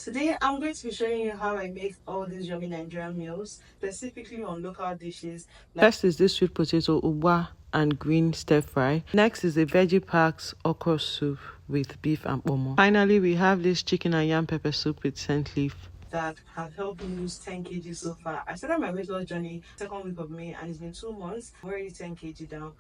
Today I'm going to be showing you how I make all these yummy Nigerian meals, specifically on local dishes. First is this sweet potato uba and green stir fry. Next is the veggie packs okra soup with beef and pomo. Finally, we have this chicken and yam pepper soup with scent leaf that has helped me lose 10 kg so far. I started my weight loss journey second week of May and it's been 2 months. I'm already 10 kg down.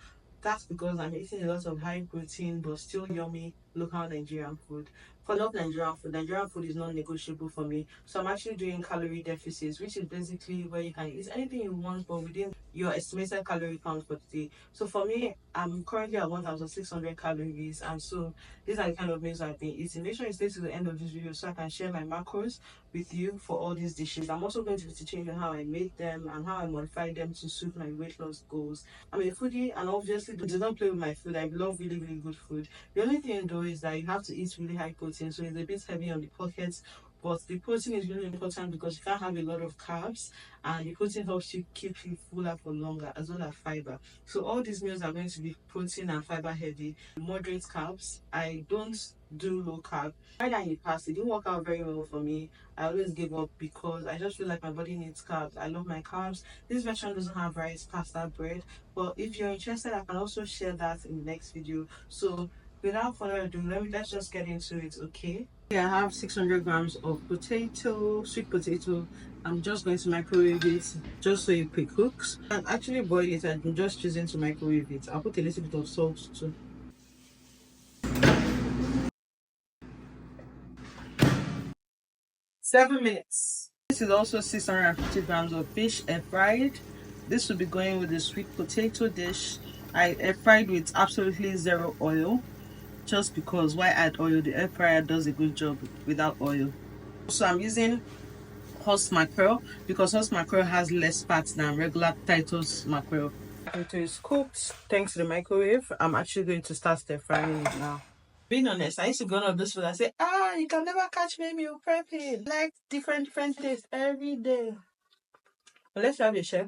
That's because I'm eating a lot of high protein but still yummy local Nigerian food. For love Nigerian food is non-negotiable for me. So I'm actually doing calorie deficits, which is basically where you can eat anything you want but within your estimated calorie count for the day. So for me, I'm currently at 1,600 calories, and so these are the kind of meals I've been eating. Make sure you stay to the end of this video so I can share my macros with you for all these dishes. I'm also going to be teaching you how I make them and how I modify them to suit my weight loss goals. I'm a foodie and obviously do not play with my food. I love really, really good food. The only thing though is that you have to eat really high protein, so it's a bit heavy on the pockets. But the protein is really important because you can't have a lot of carbs, and the protein helps you keep you fuller for longer, as well as fiber. So all these meals are going to be protein and fiber heavy, moderate carbs. I don't do low carb. I tried that in the past, it didn't work out very well for me. I always give up because I just feel like my body needs carbs. I love my carbs. This version doesn't have rice, pasta, bread, but if you're interested, I can also share that in the next video. So without further ado, let's just get into it. Okay, here I have 600 grams of sweet potato. I'm just going to microwave it just so it quick cooks. And actually boil it, I'm just choosing to microwave it. I'll put a little bit of salt too. 7 minutes. This is also 650 grams of fish air fried. This will be going with the sweet potato dish. I air fried with absolutely zero oil, just because why add oil? The air fryer does a good job without oil. So I'm using horse mackerel because horse mackerel has less fat than regular Titus mackerel. It is cooked thanks to the microwave. I'm actually going to start stir frying it now. Being honest, I used to go on this food and say, you can never catch me meal prepping. Like different tastes every day. But let's have a chef.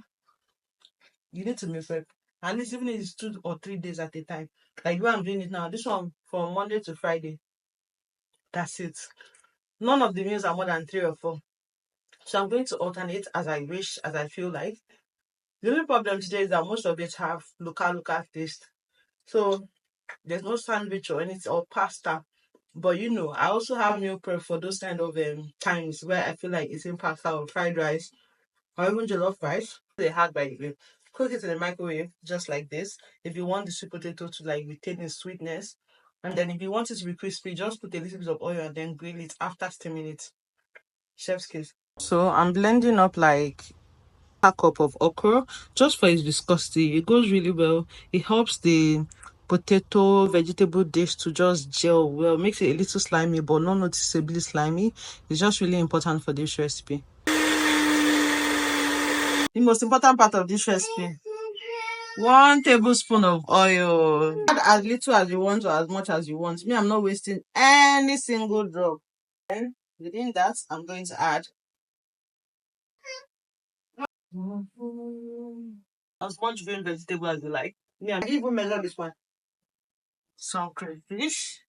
You need to meal prep. At least even if it's 2 or 3 days at a time. Like what I'm doing it now. This one from Monday to Friday. That's it. None of the meals are more than 3 or 4. So I'm going to alternate as I wish, as I feel like. The only problem today is that most of it have local taste. So there's no sandwich or anything or pasta. But you know, I also have meal prep for those kind of times where I feel like eating pasta or fried rice or even jollof rice. They had by the way. Cook it in the microwave just like this. If you want the sweet potato to like retain its sweetness, and then if you want it to be crispy, just put a little bit of oil and then grill it after steaming it. Chef's kiss. So I'm blending up like a cup of okra just for its viscosity. It goes really well. It helps the potato vegetable dish to just gel well, makes it a little slimy but not noticeably slimy. It's just really important for this recipe. The most important part of this recipe: 1 tablespoon of oil. Add as little as you want or as much as you want. Me, I'm not wasting any single drop. Then within that, I'm going to add as much green vegetable as you like. Yeah, I even measure this one. Some crayfish.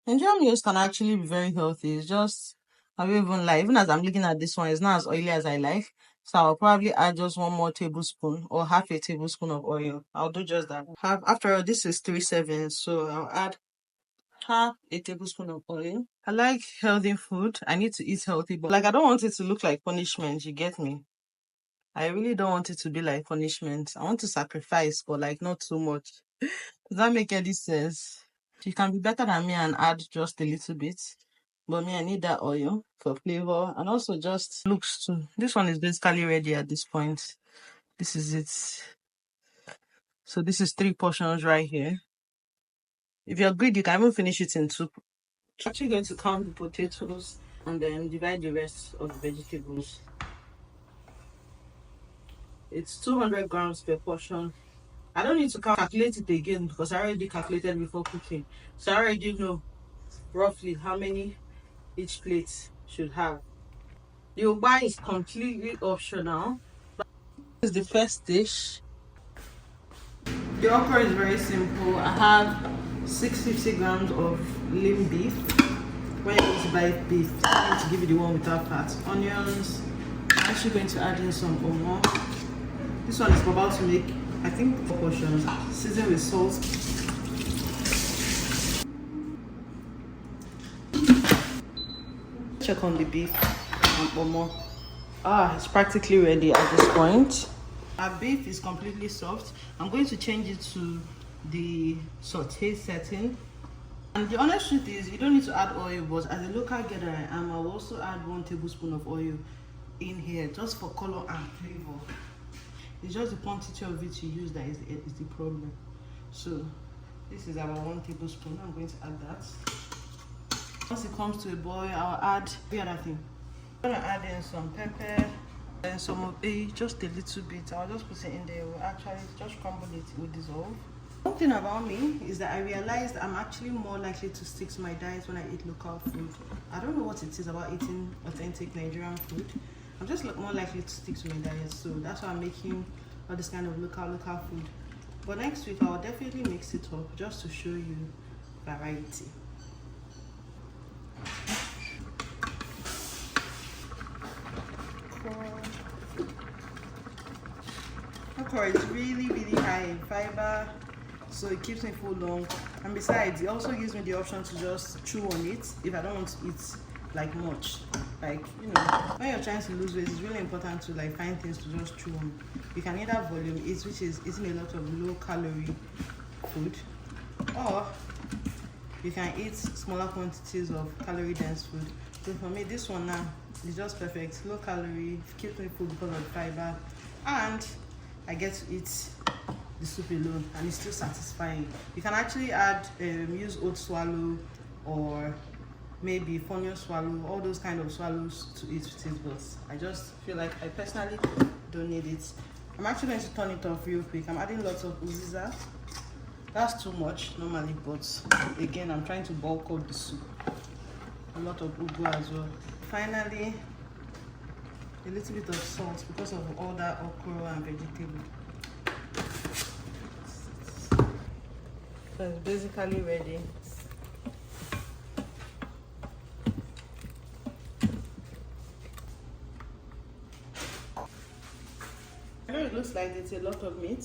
Nigerian meals can actually be very healthy. It's just, I don't even like, even as I'm looking at this one, it's not as oily as I like. So I'll probably add just 1 more tablespoon or half a tablespoon of oil. I'll do just that. After all, this is 3 servings, so I'll add half a tablespoon of oil. I like healthy food. I need to eat healthy, but like I don't want it to look like punishment. You get me? I really don't want it to be like punishment. I want to sacrifice, but like not too much. Does that make any sense? You can be better than me and add just a little bit. But me, I need that oil for flavor and also just looks too. This one is basically ready at this point. This is it. So this is 3 portions right here. If you're good, you can even finish it in 2. I'm actually going to count the potatoes and then divide the rest of the vegetables. It's 200 grams per portion. I don't need to calculate it again because I already calculated before cooking. So I already know roughly how many each plate should have. The uba is completely optional. This is the first dish. The okra is very simple. I have 650 grams of lean beef. When you need to buy beef, I need to give you the one without fat. Onions. I'm actually going to add in some omo. This one is about to make, I think, 4 portions. Season with salt. Check on the beef and omo. It's practically ready at this point. Our beef is completely soft. I'm going to change it to the saute setting. And the honest truth is, you don't need to add oil, but as a local getter I am, I will also add 1 tablespoon of oil in here just for color and flavor. It's just the quantity of it you use that is the problem. So this is about 1 tablespoon. I'm going to add that. Once it comes to a boil, I'll add the other thing. I'm gonna add in some pepper and some of it, just a little bit. I'll just put it in there. We'll actually just crumble it, it will dissolve. One thing about me is that I realized I'm actually more likely to stick to my diet when I eat local food. I don't know what it is about eating authentic Nigerian food. I'm just more likely to stick to my diet, so that's why I'm making all this kind of local food. But next week I'll definitely mix it up just to show you variety. Okra is really high in fiber, so it keeps me full long, and besides it also gives me the option to just chew on it if I don't want to eat like much. Like, you know, when you're trying to lose weight, it's really important to like find things to just chew on. You can either volume eat, which is eating a lot of low calorie food, or you can eat smaller quantities of calorie dense food. So for me, this one now is just perfect. Low calorie, keeps me full because of fiber, and I get to eat the soup alone, and it's still satisfying. You can actually add use oat swallow or maybe fonio swallow, all those kind of swallows to eat with it, but I just feel like I personally don't need it. I'm actually going to turn it off real quick. I'm adding lots of uziza. That's too much normally, but again, I'm trying to bulk up the soup. A lot of ugu as well. Finally, a little bit of salt because of all that okra and vegetable. So it's basically ready. I know it looks like it's a lot of meat,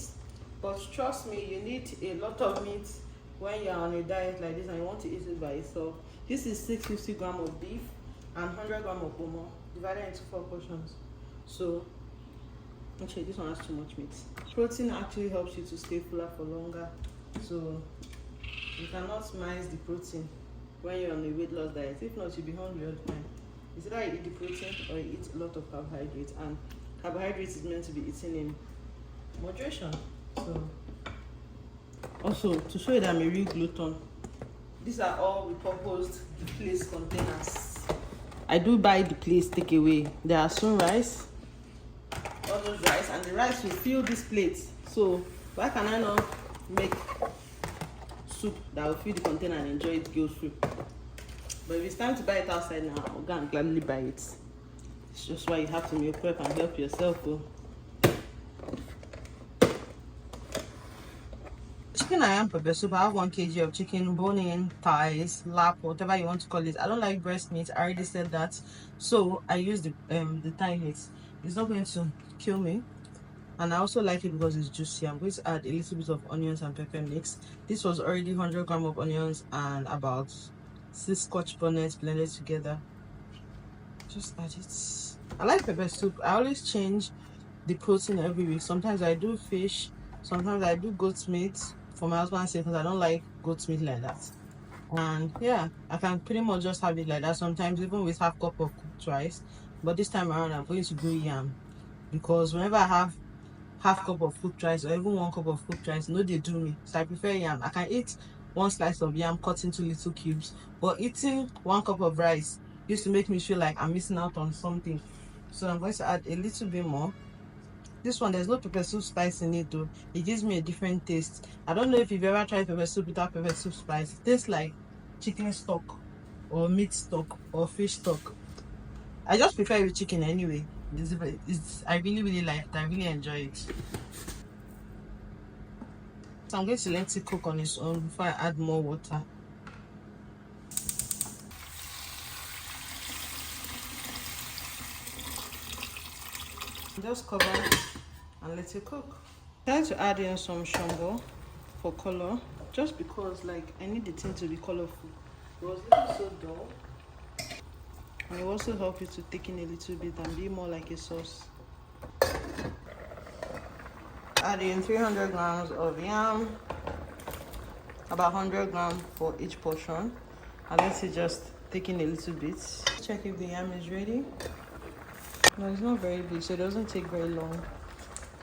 but trust me, you need a lot of meat when you're on a diet like this and you want to eat it by itself. This is 650 grams of beef and 100 grams of omo divided into 4 portions. So actually this one has too much meat. Protein actually helps you to stay fuller for longer, so you cannot minus the protein when you're on a weight loss diet. If not, you'll be hungry all the time. It's either you eat the protein or you eat a lot of carbohydrates, and carbohydrates is meant to be eaten in moderation. So also, to show you that I'm a real glutton, these are all repurposed place containers. I do buy the place takeaway. There are some rice, all those rice, and the rice will fill this plate. So why can I not make soup that will fill the container and enjoy it guilt-free? But if it's time to buy it outside now, I'll go and gladly buy it. It's just why you have to meal prep and help yourself. Chicken ayam pepper soup. I have 1 kg of chicken, bone-in, thighs, lap, whatever you want to call it. I don't like breast meat. I already said that. So I use the thigh meat. It's not going to kill me. And I also like it because it's juicy. I'm going to add a little bit of onions and pepper mix. This was already 100 grams of onions and about 6 scotch bonnets blended together. Just add it. I like pepper soup. I always change the protein every week. Sometimes I do fish, sometimes I do goat meat for my husband's sake because I don't like goat meat like that. And yeah, I can pretty much just have it like that, sometimes even with half cup of cooked rice. But this time around I'm going to do yam, because whenever I have half cup of cooked rice or even 1 cup of cooked rice, no, they do me. So I prefer yam. I can eat 1 slice of yam cut into little cubes, but eating 1 cup of rice used to make me feel like I'm missing out on something. So I'm going to add a little bit more. This one, there's no pepper soup spice in it though. It gives me a different taste. I don't know if you've ever tried pepper soup without pepper soup spice. It tastes like chicken stock or meat stock or fish stock. I just prefer it with chicken anyway. I really like it. I really enjoy it. So I'm going to let it cook on its own before I add more water. Just cover and let it cook. Try to add in some shombo for color, just because like I need the thing to be colorful. It was looking so dull. And it will also help you to thicken a little bit and be more like a sauce. Add in 300 grams of yam, about 100 grams for each portion, and let it just thicken a little bit. Check if the yam is ready. No, it's not very big, so it doesn't take very long.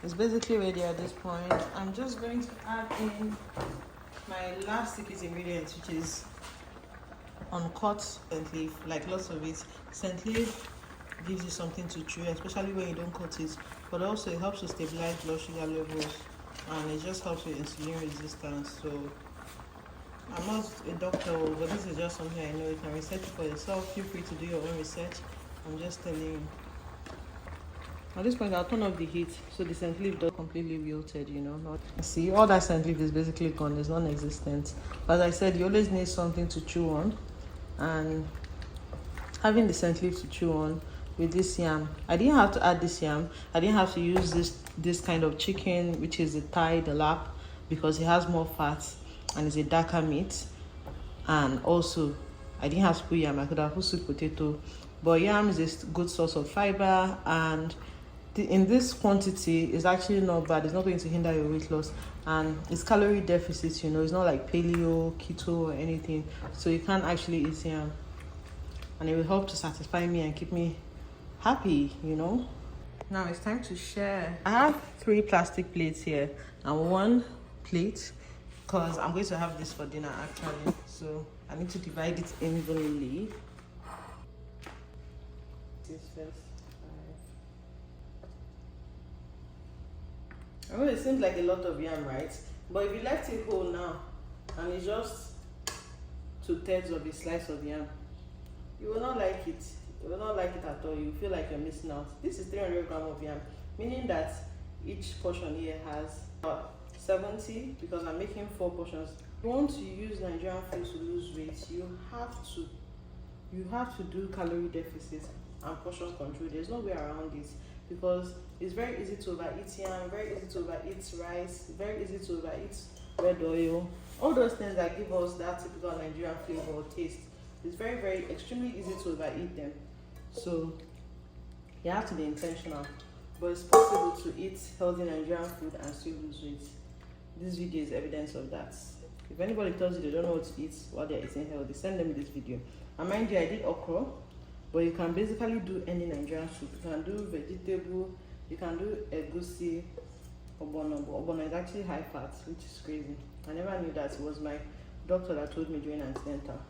It's basically ready at this point. I'm just going to add in my last secret ingredient, which is uncut scent leaf, like lots of it. Scent leaf gives you something to chew, especially when you don't cut it, but also it helps to stabilize blood sugar levels, and it just helps with insulin resistance. So I'm not a doctor, but this is just something I know. You can research it for yourself. Feel free to do your own research. I'm just telling you. At this point, I'll turn off the heat so the scent leaf does completely wilted, you know. Not see, all that scent leaf is basically gone, it's non-existent. But as I said, you always need something to chew on, and having the scent leaf to chew on with this yam, I didn't have to add this yam. I didn't have to use this kind of chicken, which is the thigh, the lap, because it has more fat and it's a darker meat. And also, I didn't have to put yam. I could have put sweet potato, but yam is a good source of fiber, and in this quantity is actually not bad. It's not going to hinder your weight loss, and it's calorie deficit, you know. It's not like paleo, keto or anything, so you can't actually eat yam, and it will help to satisfy me and keep me happy, you know. Now it's time to share. I have 3 plastic plates here and 1 plate, because I'm going to have this for dinner actually, so I need to divide it evenly. This first. I know it seems like a lot of yam, right? But if you left it whole now, and it's just 2/3 of a slice of yam, you will not like it. You will not like it at all. You feel like you're missing out. This is 300 grams of yam, meaning that each portion here has 70, because I'm making 4 portions. If you want to use Nigerian food to lose weight, you have to do calorie deficit and portion control. There's no way around it, because it's very easy to overeat yam, very easy to overeat rice, very easy to overeat red oil. All those things that give us that typical Nigerian flavor or taste. It's very, very extremely easy to overeat them. So you have to be intentional. But it's possible to eat healthy Nigerian food and still lose weight. This video is evidence of that. If anybody tells you they don't know what to eat while they're eating healthy, send them this video. And mind you, I did okra, but you can basically do any Nigerian soup. You can do vegetable, you can do egusi, ogbono. But ogbono is actually high fat, which is crazy. I never knew that. It was my doctor that told me during antenatal.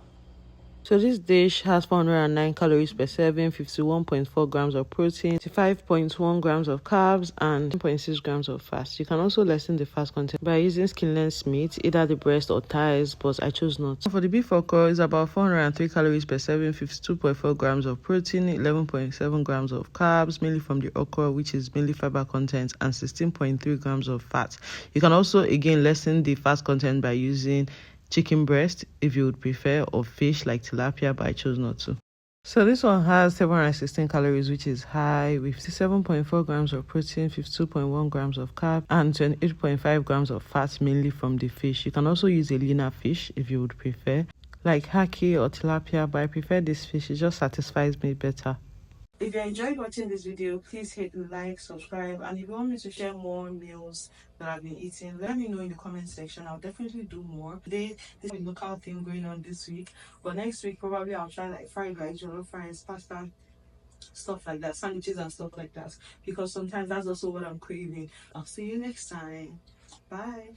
So this dish has 409 calories per serving, 51.4 grams of protein, 5.1 grams of carbs, and 0.6 grams of fat. You can also lessen the fat content by using skinless meat, either the breast or thighs, but I chose not. For the beef okra, it's about 403 calories per serving, 52.4 grams of protein, 11.7 grams of carbs, mainly from the okra, which is mainly fiber content, and 16.3 grams of fat. You can also, again, lessen the fat content by using chicken breast if you would prefer, or fish like tilapia, but I chose not to. So this one has 716 calories, which is high, with 57.4 grams of protein, 52.1 grams of carb, and 28.5 grams of fat, mainly from the fish. You can also use a leaner fish if you would prefer, like hake or tilapia, but I prefer this fish. It just satisfies me better. If you enjoyed watching this video, please hit like, subscribe, and if you want me to share more meals that I've been eating, let me know in the comment section. I'll definitely do more. Today, this is a local thing going on this week, but next week probably I'll try like fried rice, jollof fries, pasta, stuff like that, sandwiches and stuff like that, because sometimes that's also what I'm craving. I'll see you next time. Bye.